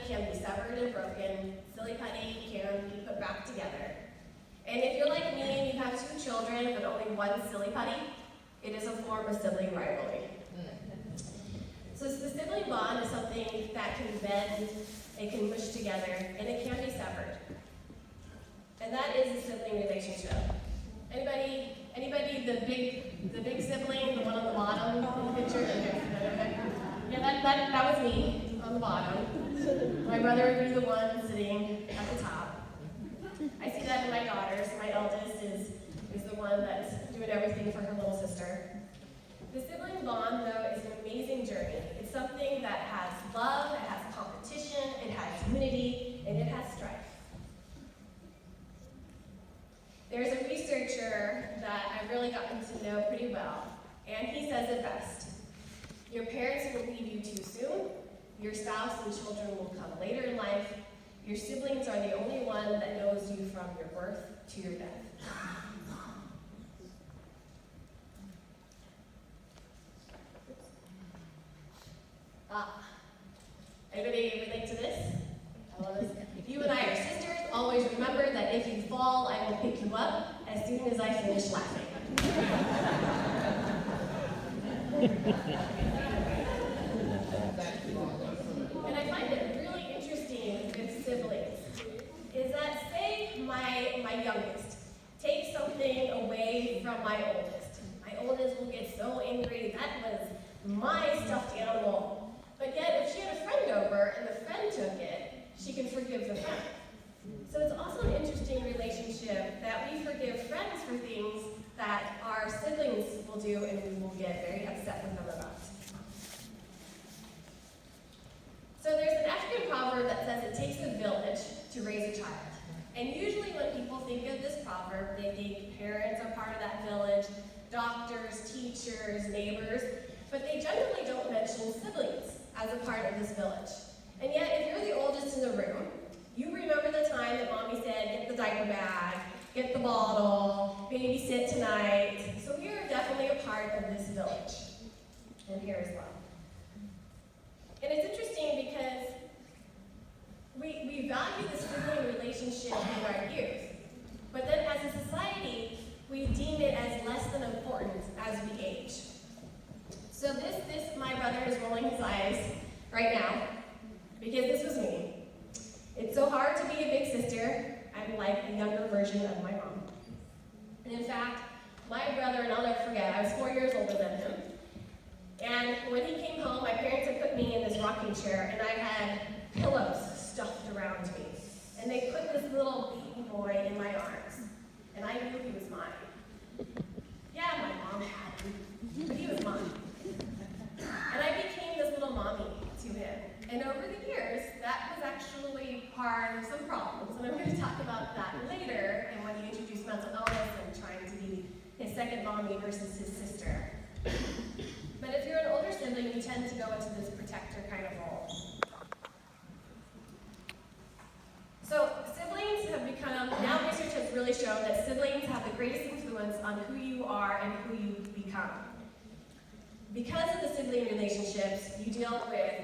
can be severed and broken. Silly putty can be put back together. And if you're like me and you have 2 children but only 1 silly putty, it is a form of sibling rivalry. So the sibling bond is something that can bend, it can mush together, and it can be severed. And that is a sibling relationship. Anybody the big sibling, the one on the bottom in the picture? Yeah, that was me on the bottom. My brother would be the one sitting at the top. I see that in my daughters. My eldest is the one that's doing everything for her little sister. The sibling bond, though, is an amazing journey. It's something that has love, it has competition, it has unity, and it has strife. There's a researcher that I've really gotten to know pretty well, and he says it best. Your parents will leave you too soon, your spouse and children will come later in life, your siblings are the only one that knows you from your birth to your death. Anybody relate to this? I love this. You and I are sisters. Always remember that if you fall, I will pick you up as soon as I finish laughing. And I find it really interesting with siblings is that say my youngest takes something away from my oldest. My oldest will get so angry, that was my stuffed animal. But yet, if she had a friend over and the friend took it, she can forgive the friend. So it's also an interesting relationship that we forgive friends for things that our siblings will do and we will get very upset with them about. So there's an African proverb that says it takes a village to raise a child. And usually when people think of this proverb, they think parents are part of that village, doctors, teachers, neighbors, but they generally don't mention siblings as a part of this village. And yet, if you're the oldest in the room, you remember the time that mommy said, get the diaper bag, get the bottle, babysit tonight. So we are definitely a part of this village, and here as well. And it's interesting because we value this sibling relationship in our youth, but then as a society, we deem it as less than important as we age. So my brother is rolling his eyes right now, because this was me. It's so hard to be a big sister. I'm like a younger version of my mom. And in fact, my brother, and I'll never forget, I was 4 years older than him. And when he came home, my parents had put me in this rocking chair, and I had pillows stuffed around me. And they put this little baby boy in my arms, and I knew he was mine. Yeah, my mom had him, but he was mine. And I became this little mommy to him. And over the years, that was actually part of some problems. And I'm going to talk about that later, and when he introduced mental illness and trying to be his second mommy versus his sister. But if you're an older sibling, you tend to go into this protector kind of role. So siblings have become, now research has really shown that siblings have the greatest influence on who you are and who you become. Because of the sibling relationships, you deal with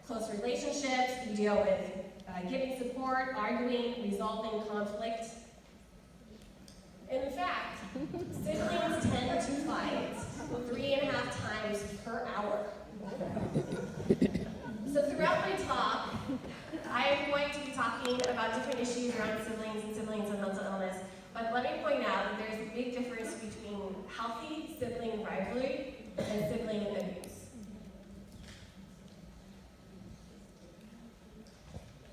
close relationships, you deal with giving support, arguing, resolving conflict. And in fact, siblings tend to fight 3.5 times per hour. So throughout my talk, I am going to be talking about different issues around siblings and mental illness, but let me point out that there's a big difference between healthy sibling rivalry and sibling abuse.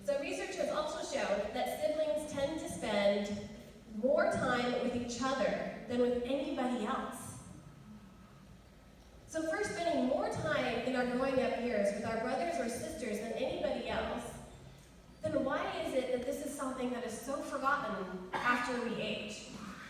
So research has also shown that siblings tend to spend more time with each other than with anybody else. So if we're spending more time in our growing up years with our brothers or sisters than anybody else, then why is it that this is something that is so forgotten after we age?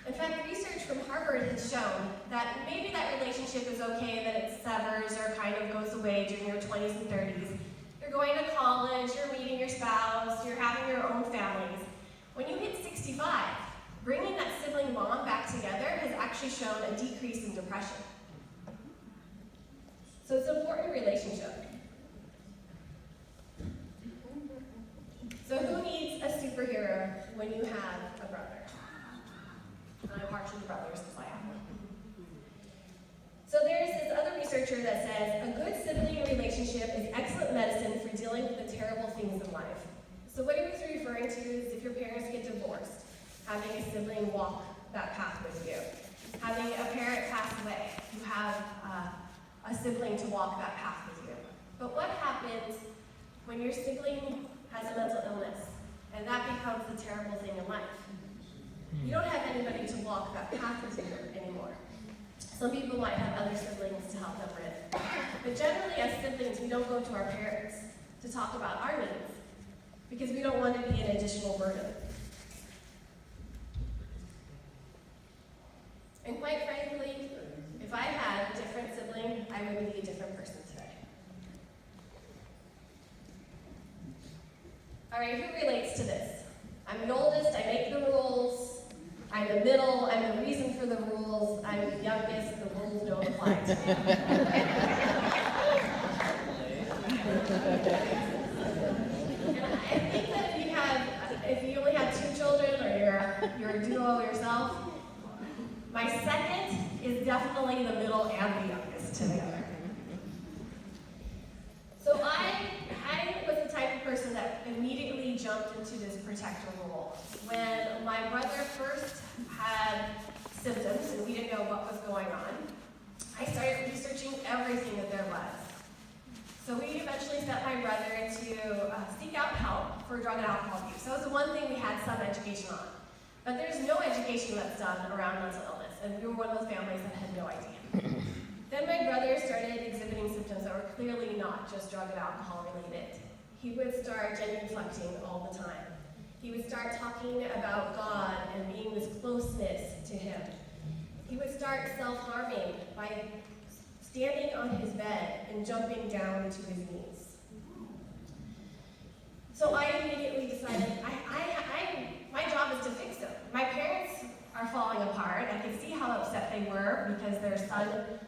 In fact, research from Harvard has shown that maybe that relationship is okay, that it severs or kind of goes away during your 20s and 30s. You're going to college, you're meeting your spouse, you're having your own families. When you hit 65, bringing that sibling bond back together has actually shown a decrease in depression. So it's an important relationship. So who needs a superhero when you have a brother? I'm partial to brothers because I have one. So there's this other researcher that says, a good sibling relationship is excellent medicine for dealing with the terrible things in life. So what he was referring to is if your parents get divorced, having a sibling walk that path with you. Having a parent pass away, you have a sibling to walk that path with you. But what happens when your sibling has a mental illness and that becomes the terrible thing in life? You don't have anybody to walk that path with you anymore. Some people might have other siblings to help them with. But generally, as siblings, we don't go to our parents to talk about our needs because we don't want to be an additional burden. And quite frankly, if I had a different sibling, I would be a different person today. All right, who relates to this? I'm the oldest, I make the rules. I'm the middle, I'm the reason for the rules. I'm the youngest, the rules don't apply to me. And I think that if you only have 2 children or you're a duo yourself, my second is definitely the middle and the youngest together. So I was the type of person that immediately jumped into this protector role. When my brother first had symptoms and we didn't know what was going on, I started researching everything that there was. So we eventually sent my brother to seek out help for drug and alcohol use. So that was the one thing we had some education on. But there's no education that's done around mental illness, and we were one of those families that had no idea. Then my brother started exhibiting symptoms that were clearly not just drug and alcohol related. He would start genuflecting all the time. He would start talking about God and being this closeness to Him. He would start self-harming by standing on his bed and jumping down to his knees. So I immediately decided, my job is to fix him. My parents are falling apart. I could see how upset they were because their son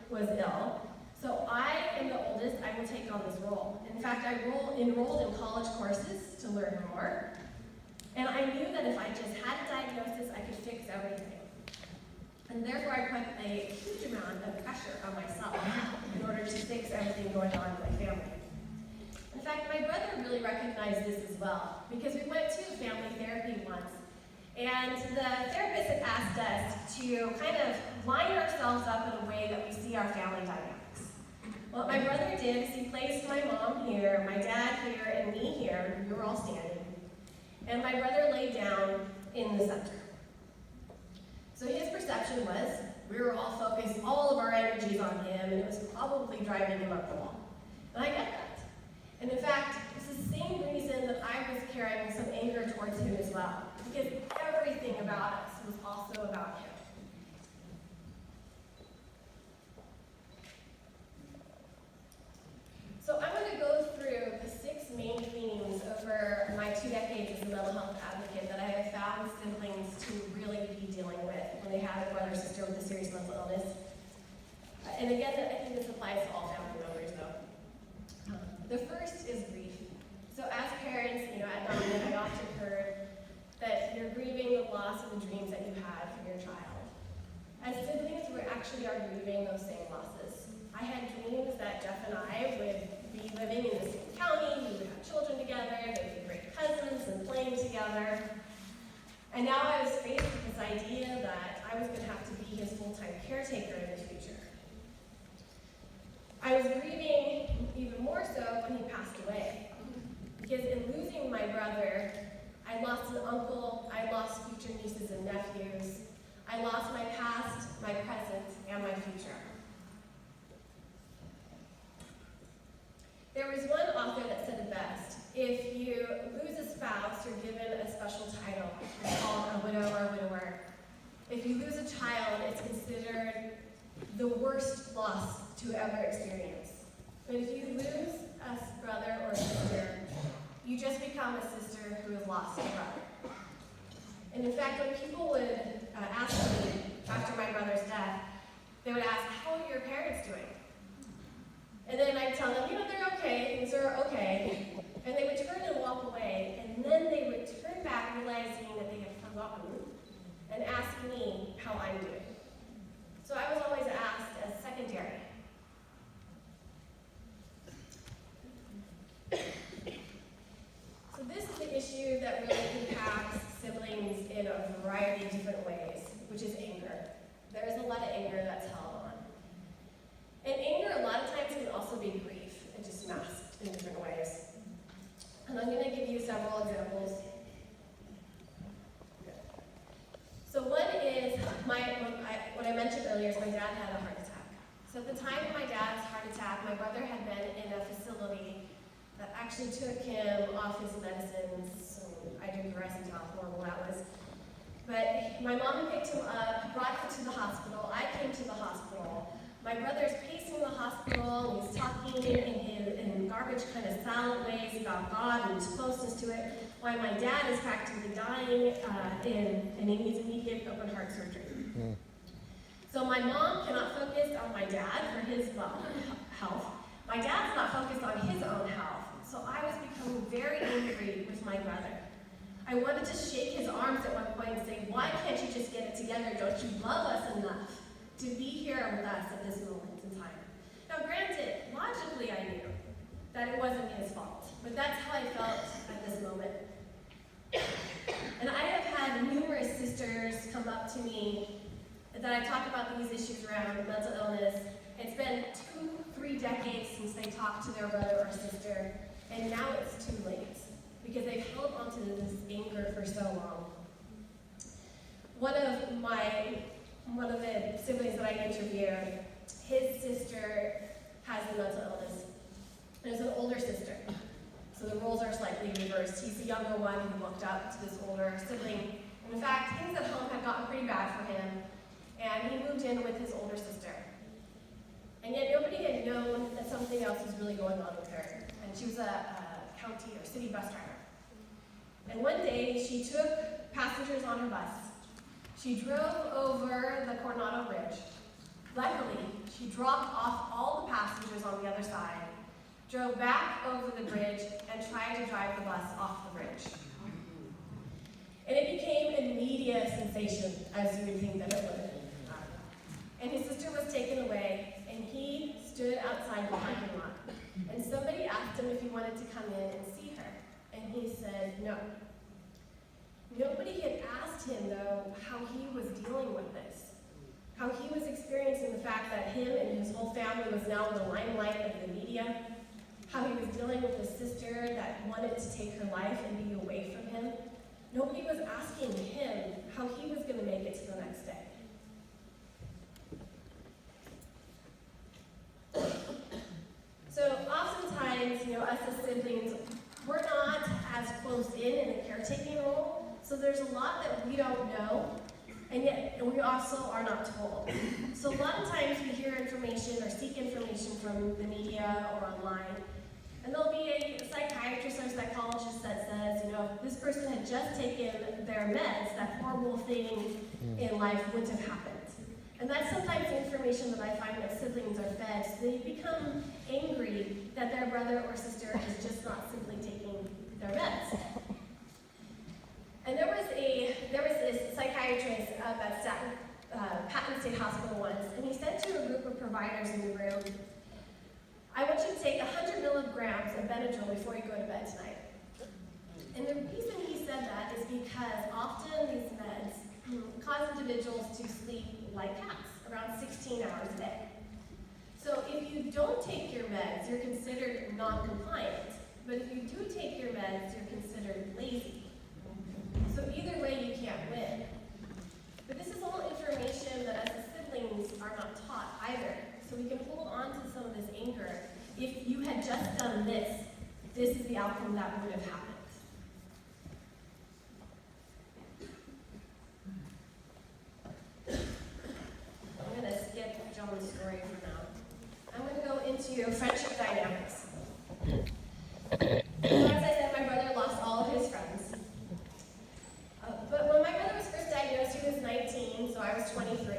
was ill. So I am the oldest. I will take on this role. In fact, I enrolled in college courses to learn more. And I knew that if I just had a diagnosis, I could fix everything. And therefore, I put a huge amount of pressure on myself in order to fix everything going on in my family. In fact, my brother really recognized this as well, because we went to family therapy once, and the therapist had asked us to kind of line ourselves up in a way that we see our family dynamics. What my brother did is he placed my mom here, my dad here, and me here. We were all standing. And my brother laid down in the center. So his perception was we were all focused, all of our energies on him, and it was probably driving him up the wall. And I get that. And in fact, it's the same reason that I was carrying some anger towards him as well, because everything about us was also about him. So I'm going to go through the 6 main themes over my 2 decades as a mental health advocate that I have found siblings to really be dealing with when they have a brother or sister with a serious mental illness. And again, I think this applies to all family members, though. The first is grief. So as parents, at Nami, I often heard that you're grieving the loss of the dreams that you had from your child. As siblings, we actually are grieving those same losses. I had dreams that Jeff and I would be living in the same county, we would have children together, they'd be great cousins and playing together. And now I was faced with this idea that I was going to have to be his full-time caretaker in the future. I was grieving even more so when he passed away. Because in losing my brother, I lost an uncle, I lost future nieces and nephews, I lost my past, my present, and my future. There was one author that said it best: if you lose a spouse, you're given a special title. It's called a widow or a widower. If you lose a child, it's considered the worst loss to ever experience. But if you lose a brother or a sister, you just become a sister who has lost a brother. And in fact, when people would ask me after my brother's death, they would ask, how are your parents doing? And then I'd tell them, they're okay, things are okay. And they would turn and walk away, and then they forgotten, and ask me how I'm doing. So I was always asked as secondary. So this is the issue that really impacts siblings in a variety of different ways, which is anger. There is a lot of anger that's held on. And anger a lot of times can also be grief. It just masked in different ways. And I'm going to give you several examples. So one is, what I mentioned earlier is my dad had a heart attack. So at the time of my dad's heart attack, my brother had been in a facility that actually took him off his medicines. So I digress into how horrible that was. But my mom picked him up, brought him to the hospital. I came to the hospital. My brother's pacing the hospital, and he's talking in garbage kind of salad ways about God and his closeness to it, while my dad is practically dying and he needs immediate open heart surgery. So my mom cannot focus on my dad for his health. My dad's not focused on his own health. So I was becoming very angry with my brother. I wanted to shake his arms at one point and say, why can't you just get it together? Don't you love us enough to be here with us at this moment in time? Now granted, logically I knew that it wasn't his fault, but that's how I felt at this moment. And I have had numerous sisters come up to me that I talk about these issues around mental illness. It's been 2-3 decades since they talked to their brother or sister, and now it's too late because they've held onto this anger for so long. One of the siblings that I interviewed, his sister has a mental illness, and it's an older sister. So the roles are slightly reversed. He's the younger one who looked up to this older sibling. And in fact, things at home had gotten pretty bad for him, and he moved in with his older sister. And yet nobody had known that something else was really going on with her. And she was a county or city bus driver. And one day, she took passengers on her bus. She drove over the Coronado Bridge. Luckily, she dropped off all the passengers on the other side, drove back over the bridge, and tried to drive the bus off the bridge. And it became a media sensation, as you would think that it would. And his sister was taken away, and he stood outside the parking lot. And somebody asked him if he wanted to come in and see her. And he said no. Nobody had asked him, though, how he was dealing with this. How he was experiencing the fact that him and his whole family was now in the limelight of the media. How he was dealing with his sister that wanted to take her life and be away from him. Nobody was asking him how he was going to make it to the next day. So oftentimes, us as siblings, we're not as close in the caretaking role. So there's a lot that we don't know, and yet we also are not told. So a lot of times we hear information or seek information from the media or online, and there'll be a psychiatrist or psychologist that says, if this person had just taken their meds, that horrible thing in life wouldn't have happened. And that's sometimes the information that I find that siblings are fed, so they become angry that their brother or sister is just not simply taking their meds. And there was this psychiatrist at Patton State Hospital once, and he said to a group of providers in the room, I want you to take 100 milligrams of Benadryl before you go to bed tonight. And the reason he said that is because often these meds cause individuals to sleep like cats, around 16 hours a day. So if you don't take your meds, you're considered non-compliant. But if you do take your meds, you're considered lazy. So either way, you can't win. But this is all information that as siblings are not taught either. So we can hold on to some of this anger. If you had just done this, this is the outcome that would have happened. I'm going to skip John's story for now. I'm going to go into friendship dynamics. So as I said, my brother lost all of his friends. But when my brother was first diagnosed, he was 19, so I was 23.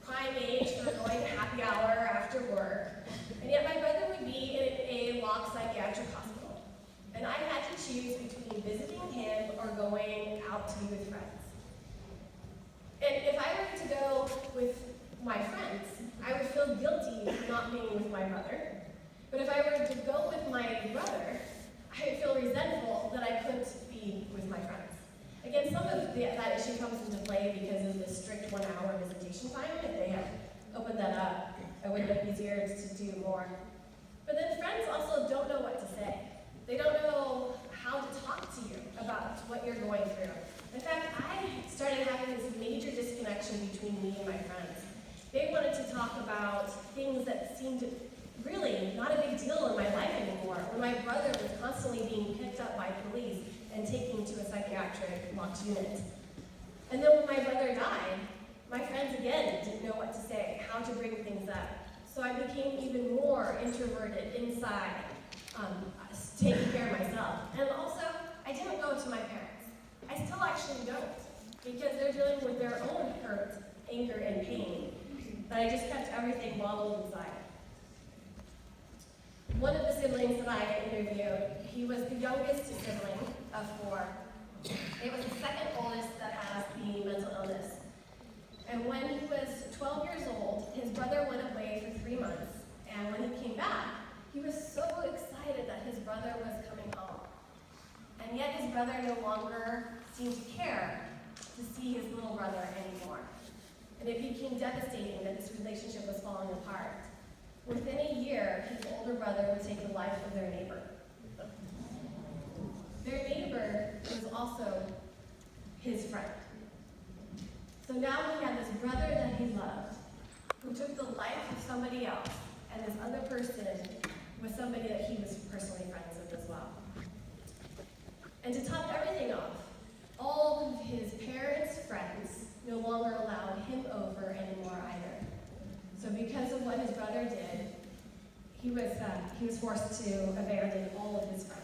Prime age for going to happy hour after work. And yet my brother would be in a locked psychiatric hospital. And I had to choose between visiting him or going out to be with friends. not being with my brother. But if I were to go with my brother, I would feel resentful that I couldn't be with my friends. Again, some of that issue comes into play because of the strict 1 hour visitation time. If they had opened that up, it would have been easier to do more. But then friends also don't know what to say. They don't know how to talk to you about what you're going through. In fact, I started having this major disconnection between me and my friends. They wanted to talk about things that seemed really not a big deal in my life anymore. When my brother was constantly being picked up by police and taken to a psychiatric locked unit. And then when my brother died, my friends again didn't know what to say, how to bring things up. So I became even more introverted inside, taking care of myself. And also, I didn't go to my parents. I still actually don't, because they're dealing with their own hurt, anger, and pain. But I just kept everything bottled inside. One of the siblings that I interviewed, he was the youngest sibling of 4. It was the second oldest that has the mental illness. And when he was 12 years old, his brother went away for 3 months. And when he came back, he was so excited that his brother was coming home. And yet his brother no longer seemed to care to see his little brother anymore. And it became devastating that this relationship was falling apart. Within a year, his older brother would take the life of their neighbor. Their neighbor was also his friend. So now he had this brother that he loved, who took the life of somebody else, and this other person was somebody that he was personally friends with as well. And to top everything off, all of his parents' friends no longer allowed him over anymore either. So because of what his brother did, he was forced to abandon all of his friends.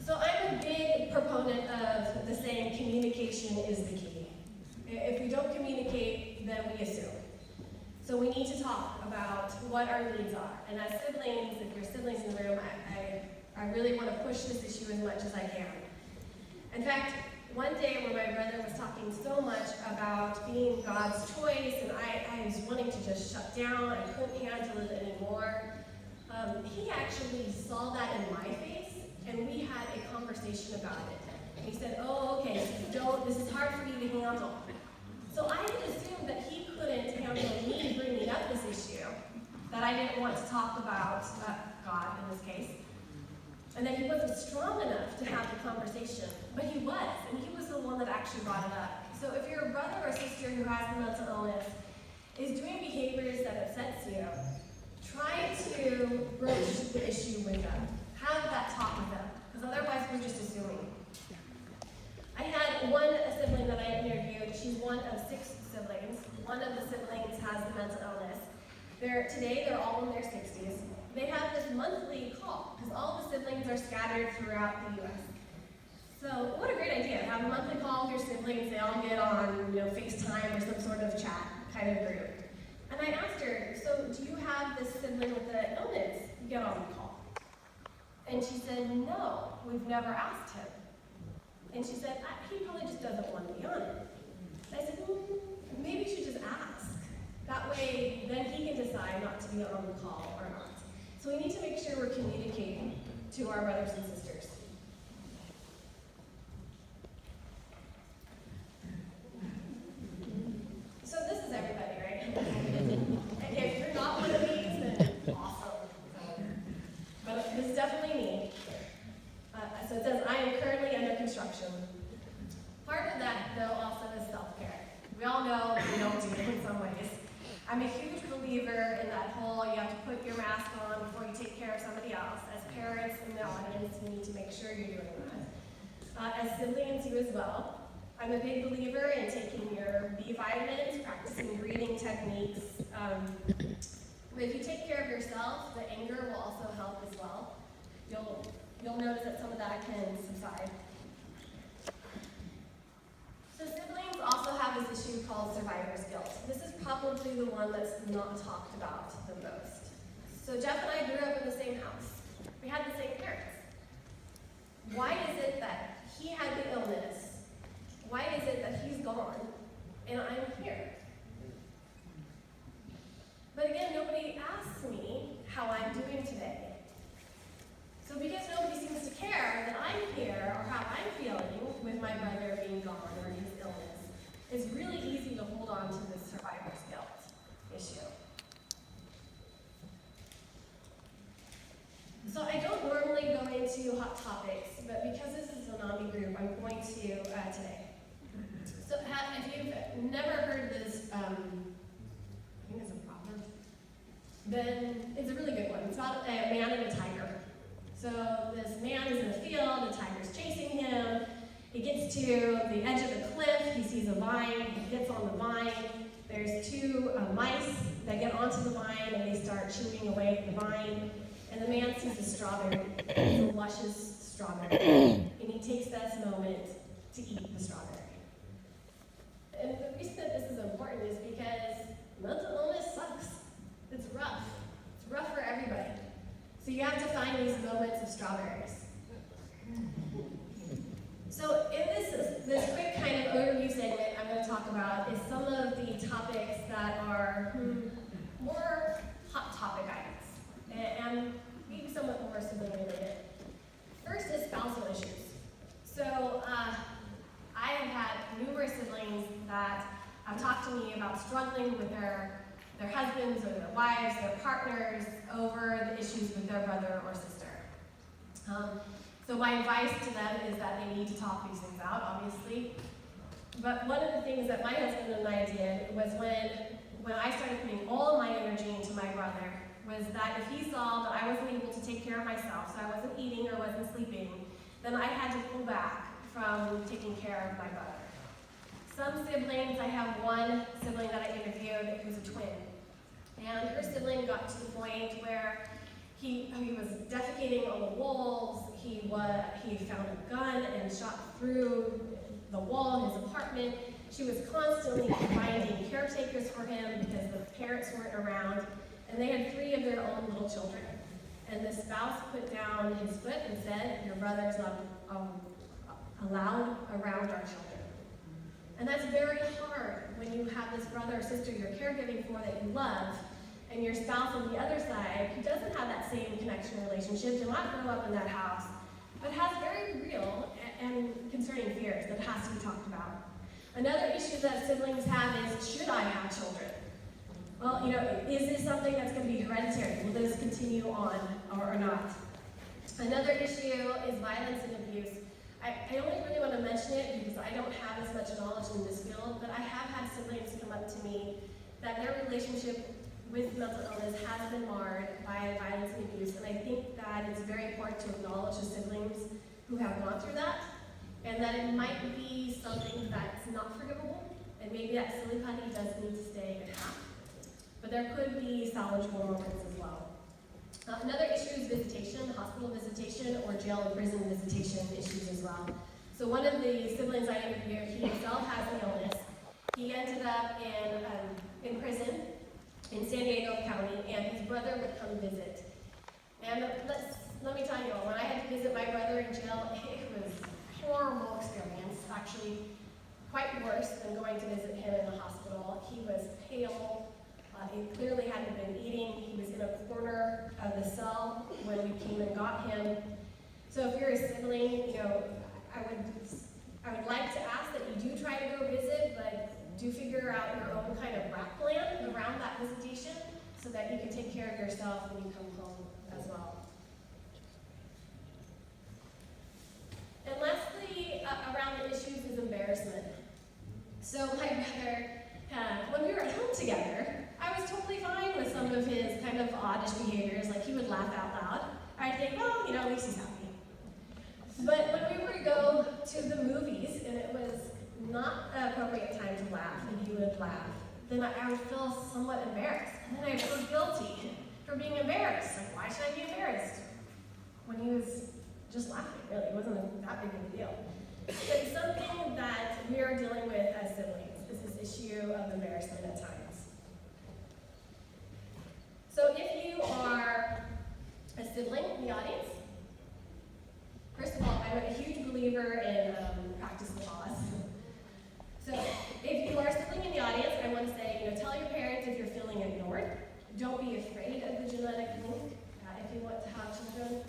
So I'm a big proponent of the saying, communication is the key. If we don't communicate, then we assume. So we need to talk about what our needs are. And as siblings, if you're siblings in the room, I really want to push this issue as much as I can. In fact, one day when my brother was talking so much about being God's choice, and I was wanting to just shut down, I couldn't handle it anymore, he actually saw that in my face, and we had a conversation about it. And he said, oh, okay, this is hard for you to handle. So I had assumed that he couldn't handle me bringing up this issue, that I didn't want to talk about God in this case, and that he wasn't strong enough to have the conversation. But he was, and he was the one that actually brought it up. So if your brother or sister who has the mental illness is doing behaviors that upsets you, try to broach the issue with them. Have that talk with them, because otherwise we're just assuming. I had one sibling that I interviewed. She's one of 6 siblings. One of the siblings has the mental illness. Today they're all in their 60s. They have this monthly call, because all the siblings are scattered throughout the U.S. So what a great idea, have a monthly call with your siblings. They all get on FaceTime or some sort of chat kind of group. And I asked her, so do you have this sibling with the illness get on the call? And she said, no, we've never asked him. And she said, he probably just doesn't want to be on it. And I said, maybe you should just ask. That way, then he can decide not to be on the call or not. So we need to make sure we're communicating to our brothers and sisters. So this is everybody, right? If you're not one of these, then awesome. But this is definitely me. So it says, I am currently under construction. Part of that, though, also is self-care. We all know we don't do it in some ways. I'm a huge believer in that whole, you have to put your mask on before you take care of somebody else. As parents in the audience, you need to make sure you're doing that. As siblings, you as well. I'm a big believer in taking your B vitamins, practicing breathing techniques. But if you take care of yourself, the anger will also help as well. You'll notice that some of that can subside. So siblings also have this issue called survivor's guilt. This is probably the one that's not talked about the most. So Jeff and I grew up in the same house. We had the same parents. Why is it that he had the illness? Why is it that he's gone and I'm here? to today. So if you've never heard this, I think it's a proverb, then it's a really good one. It's about a man and a tiger. So this man is in the field, the tiger's chasing him. He gets to the edge of the cliff, he sees a vine, he gets on the vine. There's two mice that get onto the vine and they start chewing away at the vine. And the man sees a strawberry, it's a luscious strawberry. And he takes this moment to eat the strawberry. And the reason that this is important is because mental illness sucks. It's rough. It's rough for everybody. So you have to find these moments of strawberries. So in this quick kind of overview segment, I'm going to talk about is some of the topics that are more hot topic items and maybe somewhat more sibling related. First is spousal issues. So I have had numerous siblings that have talked to me about struggling with their husbands or their wives, their partners, over the issues with their brother or sister. So my advice to them is that they need to talk these things out, obviously. But one of the things that my husband and I did was when I started putting all of my energy into my brother, was that if he saw that I wasn't able to take care of myself, so I wasn't eating or wasn't sleeping, then I had to pull back from taking care of my brother. Some siblings, I have one sibling that I interviewed who's a twin. And her sibling got to the point where he was defecating on the walls, he found a gun and shot through the wall in his apartment. She was constantly finding caretakers for him because the parents weren't around, and they had 3 of their own little children. And the spouse put down his foot and said, "Your brother is not allowed around our children." And that's very hard when you have this brother or sister you're caregiving for that you love, and your spouse on the other side who doesn't have that same connection or relationship, did not grow up in that house, but has very real and concerning fears that has to be talked about. Another issue that siblings have is, should I have children? Well, is this something that's going to be hereditary? Will this continue on or not? Another issue is violence and abuse. I only really want to mention it because I don't have as much knowledge in this field, but I have had siblings come up to me that their relationship with mental illness has been marred by violence and abuse, and I think that it's very important to acknowledge the siblings who have gone through that, and that it might be something that's not forgivable, and maybe that silly putty does need to stay in half, but there could be salvageable moments as well. Another issue is visitation, hospital visitation, or jail and prison visitation issues as well. So one of the siblings I interviewed, he himself has an illness. He ended up in prison in San Diego County, and his brother would come visit. And let me tell you, when I had to visit my brother in jail, it was a horrible experience, actually quite worse than going to visit him in the hospital. He was pale, he clearly hadn't been eating, he was in a corner of the cell when we came and got him. So if you're a sibling, I would like to ask that you do try to go visit, but do figure out your own kind of wrap plan around that visitation so that you can take care of yourself when you come home as well. And lastly, around the issues is embarrassment. So my brother, when we were at home together, I was totally fine with some of his kind of oddish behaviors, like he would laugh out loud. I'd think, well, at least he's happy. But when we were to go to the movies, and it was not an appropriate time to laugh, and he would laugh, then I would feel somewhat embarrassed. And then I'd feel guilty for being embarrassed. Like, why should I be embarrassed? When he was just laughing, really. It wasn't that big of a deal. But it's something that we are dealing with as siblings, is this issue of embarrassment at times. So if you are a sibling in the audience, first of all, I'm a huge believer in practice laws. So if you are a sibling in the audience, I want to say, tell your parents if you're feeling ignored. Don't be afraid of the genetic link if you want to have children.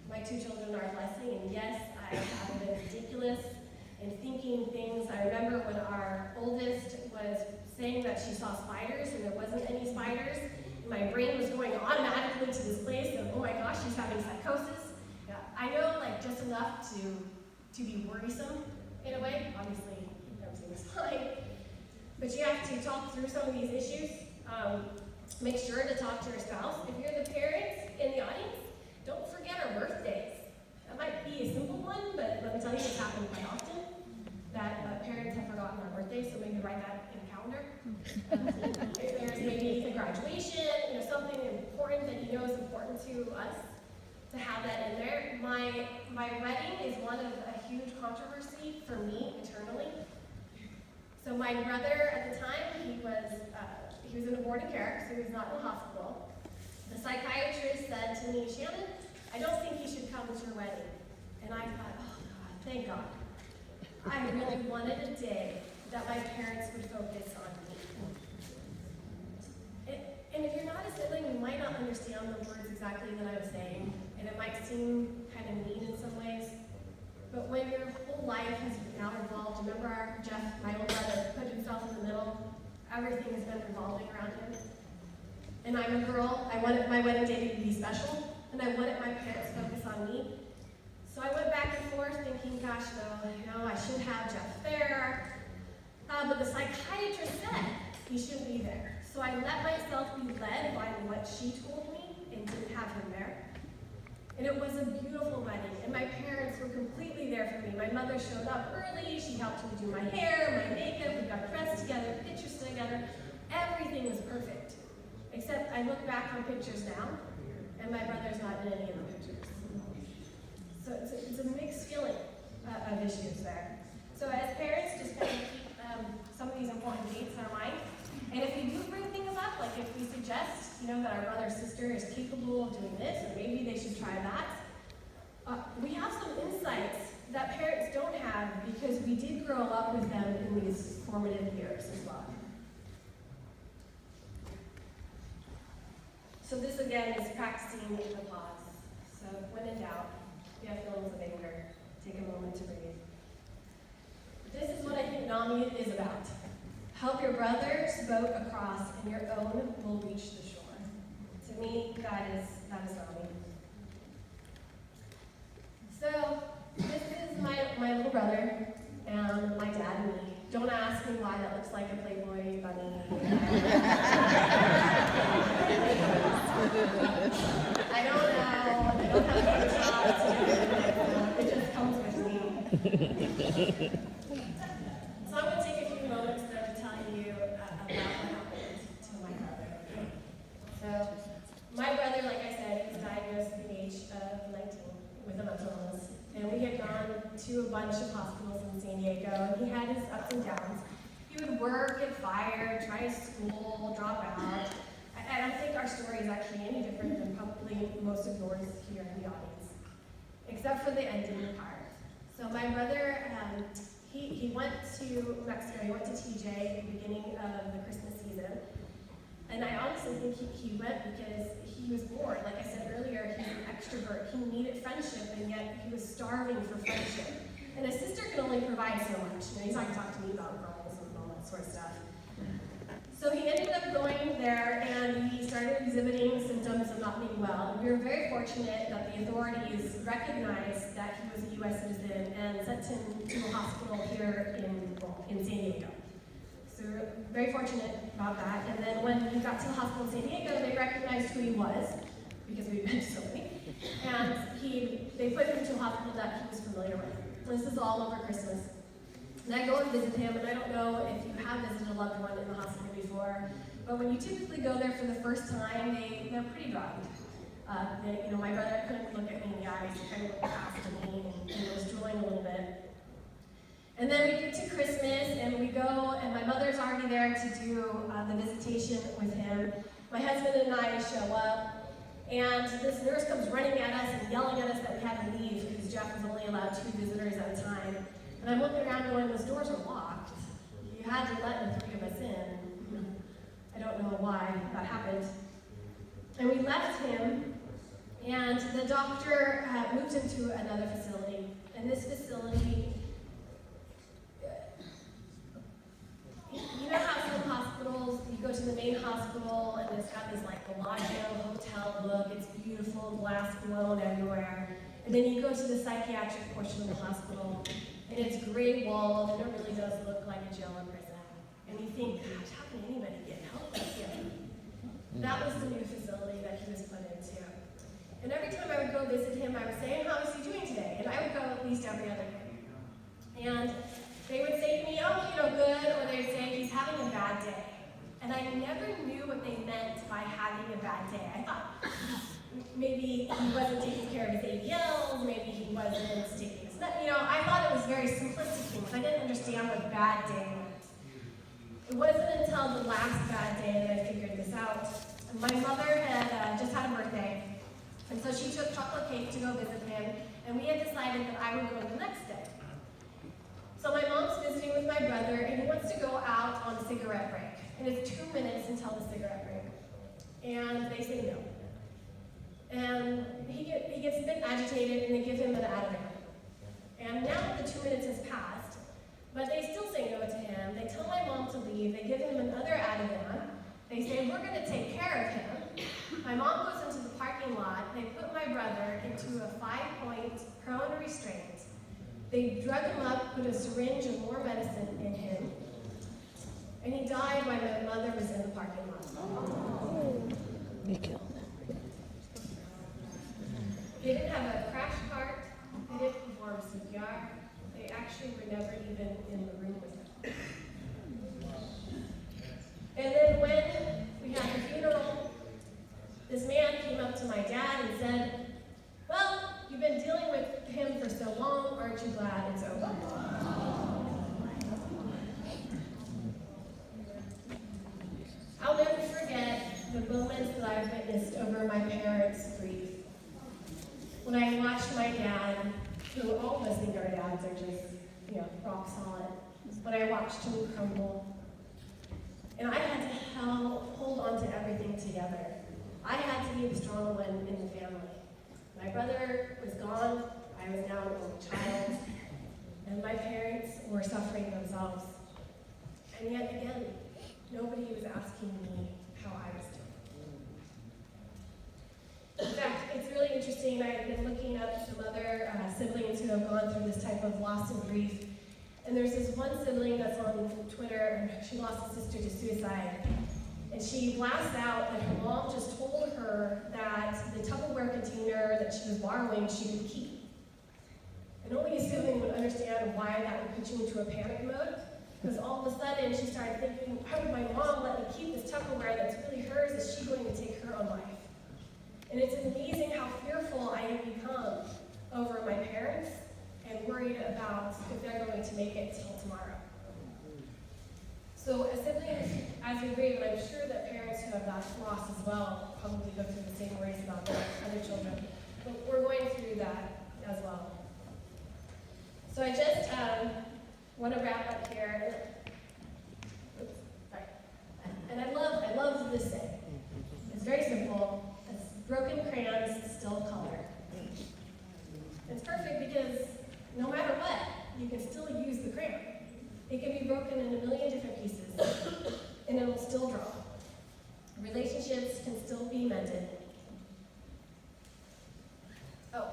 My 2 children are a blessing, and yes, I have been ridiculous in thinking things. I remember when our oldest was saying that she saw spiders and there wasn't any spiders. My brain was going automatically to this place of, oh my gosh, she's having psychosis. Yeah, I know just enough to to be worrisome in a way. Obviously, everything is fine. But you have to talk through some of these issues. Make sure to talk to your spouse. If you're the parents in the audience, don't forget our birthdays. That might be a simple one, but let me tell you, it's happened quite often that parents have forgotten our birthdays, so maybe write that in a calendar. If there's maybe a graduation, something important that you know is important to us, to have that in there. My wedding is one of a huge controversy for me internally. So my brother at the time, he was in aborted care, so he was not in the hospital. The psychiatrist said to me, Shannon, I don't think you should come to your wedding. And I thought, oh God, thank God. I really wanted a day that my parents would focus on me. And if you're not a sibling, you might not understand the words exactly that I was saying, and it might seem kind of mean in some ways. But when your whole life has now revolved, remember Jeff, my older brother, put himself in the middle. Everything has been revolving around him. And I'm a girl. I wanted my wedding day to be special, and I wanted my parents to focus on me. So I went back and forth thinking, gosh, no, I should have Jeff there. But the psychiatrist said he shouldn't be there. So I let myself be led by what she told me and didn't have him there. And it was a beautiful wedding, and my parents were completely there for me. My mother showed up early. She helped me do my hair, my makeup. We got dressed together, pictures together. Everything was perfect. Except I look back on pictures now, and my brother's not in any of the pictures. So it's a mixed feeling of issues there. So as parents, just kind of keep some of these important dates in our mind. And if we do bring things up, like if we suggest, that our brother or sister is capable of doing this, or maybe they should try that, we have some insights that parents don't have because we did grow up with them in these formative years as well. So this again is practicing the pause. So when in doubt, if you have feelings of anger, take a moment to breathe. This is what I think Nami is about. Help your brother's boat across, and your own will reach the shore. To me, that is Nami. So this is my little brother and my dad and me. Don't ask me why that looks like a Playboy bunny. I don't know. I don't have Photoshop. It just comes with me. So I'm going to take a few moments though to tell you about what happened to my brother. So my brother, like I said, was diagnosed at the age of 19 with a mental illness. And we had gone to a bunch of hospitals in San Diego, and he had his ups and downs. He would work, get fired, try school, drop out. I don't think our story is actually any different than probably most of yours here in the audience, except for the ending part. So my brother, he went to Mexico, he went to TJ at the beginning of the Christmas season. And I honestly think he went because he was bored. Like I said earlier, he's an extrovert. He needed friendship, and yet he was starving for friendship. And a sister can only provide so much. He's not going to talk to me about girls and all that sort of stuff. So he ended up going there, and he started exhibiting symptoms of not being well. And we were very fortunate that the authorities recognized that he was a U.S. citizen and sent him to a hospital here in San Diego. So we were very fortunate about that. And then when he got to the hospital in San Diego, they recognized who he was, because we've been to so many. And they put him to a hospital that he was familiar with. This is all over Christmas. And I go and visit him, and I don't know if you have visited a loved one in the hospital before, but when you typically go there for the first time, they're pretty drugged. My brother couldn't look at me in the eyes, he kind of looked past me, and was drooling a little bit. And then we get to Christmas, and we go, and my mother's already there to do the visitation with him. My husband and I show up, and this nurse comes running at us and yelling at us that we had to leave because Jeff was only allowed 2 visitors at a time. And I'm looking around going, those doors are locked. You had to let the 3 of us in. I don't know why that happened. And we left him, and the doctor moved him to another facility. And this facility, you know how some hospitals, you go to the main hospital, and it's got this like Bellagio hotel look, it's beautiful, glass blown everywhere. And then you go to the psychiatric portion of the hospital, and it's gray walled, and it really does look like a jail or prison. And you think, gosh, how can anybody get help like him? That was the new facility that he was put into. And every time I would go visit him, I would say, how is he doing today? And I would go at least every other day. And they would say to me, oh, good, or they would say, he's having a bad day. And I never knew what they meant by having a bad day. I thought maybe he wasn't taking care of his ADLs, maybe he wasn't taking his, I thought it was very simplistic things. I didn't understand what bad day meant. It wasn't until the last bad day that I figured this out. My mother had just had a birthday, and so she took chocolate cake to go visit him, and we had decided that I would go the next day. So my mom's visiting with my brother, and he wants to go out on a cigarette break. And it's 2 minutes until the cigarette break. And they say no. And he gets a bit agitated, and they give him an Ativan. And now the 2 minutes has passed, but they still say no to him. They tell my mom to leave. They give him another Ativan. They say, we're going to take care of him. My mom goes into the parking lot. They put my brother into a 5-point prone restraint. They drug him up, put a syringe of more medicine in him, and he died while my mother was in the parking lot. They killed him. They didn't have a crash cart. They didn't perform CPR. They actually were never even in the room with him. And then when we had the funeral, this man came up to my dad and said, well, you've been dealing with him for so long, aren't you glad it's over? I'll never forget the moments that I've witnessed over my parents' grief. When I watched my dad, who all of us think our dads are just, rock solid, but I watched him crumble. And I had to hold on to everything together. I had to be the strong one in the family. My brother was gone, I was now an only child, and my parents were suffering themselves. And yet again, nobody was asking me how I was doing. In fact, it's really interesting. I've been looking up some other siblings who have gone through this type of loss and grief. And there's this one sibling that's on Twitter, and she lost a sister to suicide. And she blasts out that her mom just told her that the Tupperware container that she was borrowing she could keep. And only a sibling would understand why that would put you into a panic mode. Because all of a sudden she started thinking, why would my mom let me keep this Tupperware that's really hers? Is she going to take her own life? And it's amazing how fearful I have become over my parents and worried about if they're going to make it till tomorrow. So as siblings, as we grieve, and I'm sure that parents who have that loss as well probably go through the same worries about their other children. But we're going through that as well. So I just want to wrap up here. Oops, sorry. And I love this saying. It's very simple. It's broken crayons still color. It's perfect because no matter what, you can still use the crayon. It can be broken in a million different pieces, and it will still draw. Relationships can still be mended. Oh,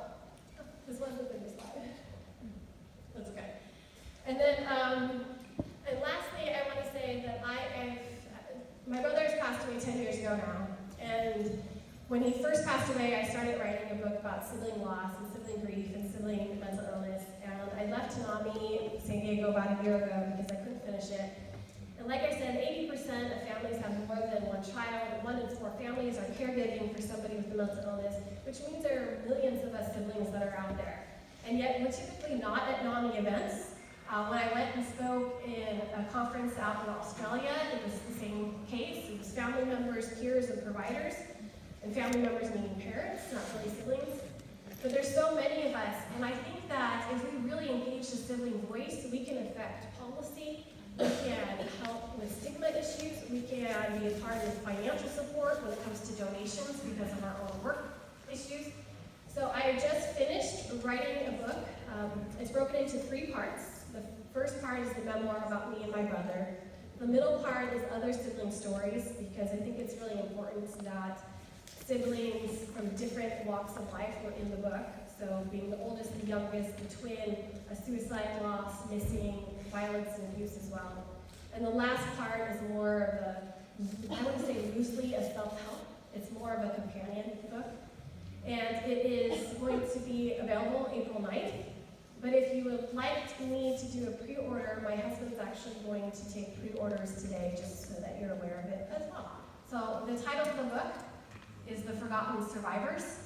this wasn't the new slide. That's okay. And then, and lastly, I want to say that my brother's passed away 10 years ago now, and when he first passed away, I started writing a book about sibling loss and sibling grief and sibling mental illness. And I left Nami, San Diego, about a year ago because I couldn't finish it. And like I said, 80% of families have more than one child. 1 in 4 families are caregiving for somebody with a mental illness, which means there are millions of us siblings that are out there. And yet we're typically not at Nami events. When I went and spoke in a conference out in Australia, it was the same case. It was family members, peers, and providers. And family members meaning parents, not really siblings. But there's so many of us, and I think that if we really engage the sibling voice, we can affect policy, we can help with stigma issues, we can be a part of financial support when it comes to donations because of our own work issues. So I just finished writing a book. It's broken into 3 parts. The first part is the memoir about me and my brother. The middle part is other sibling stories, because I think it's really important that siblings from different walks of life were in the book. So being the oldest, the youngest, the twin, a suicide loss, missing, violence and abuse as well. And the last part is more of a, I wouldn't say loosely a self-help, it's more of a companion book. And it is going to be available April 9th. But if you would like me to do a pre-order, my husband's actually going to take pre-orders today just so that you're aware of it as well. So the title of the book is The Forgotten Survivors.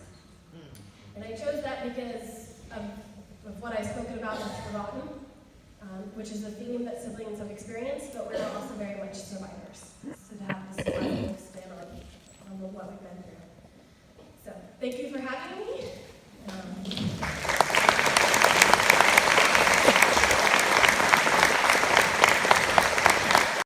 And I chose that because of what I've spoken about with forgotten, which is a theme that siblings have experienced, but we're also very much survivors.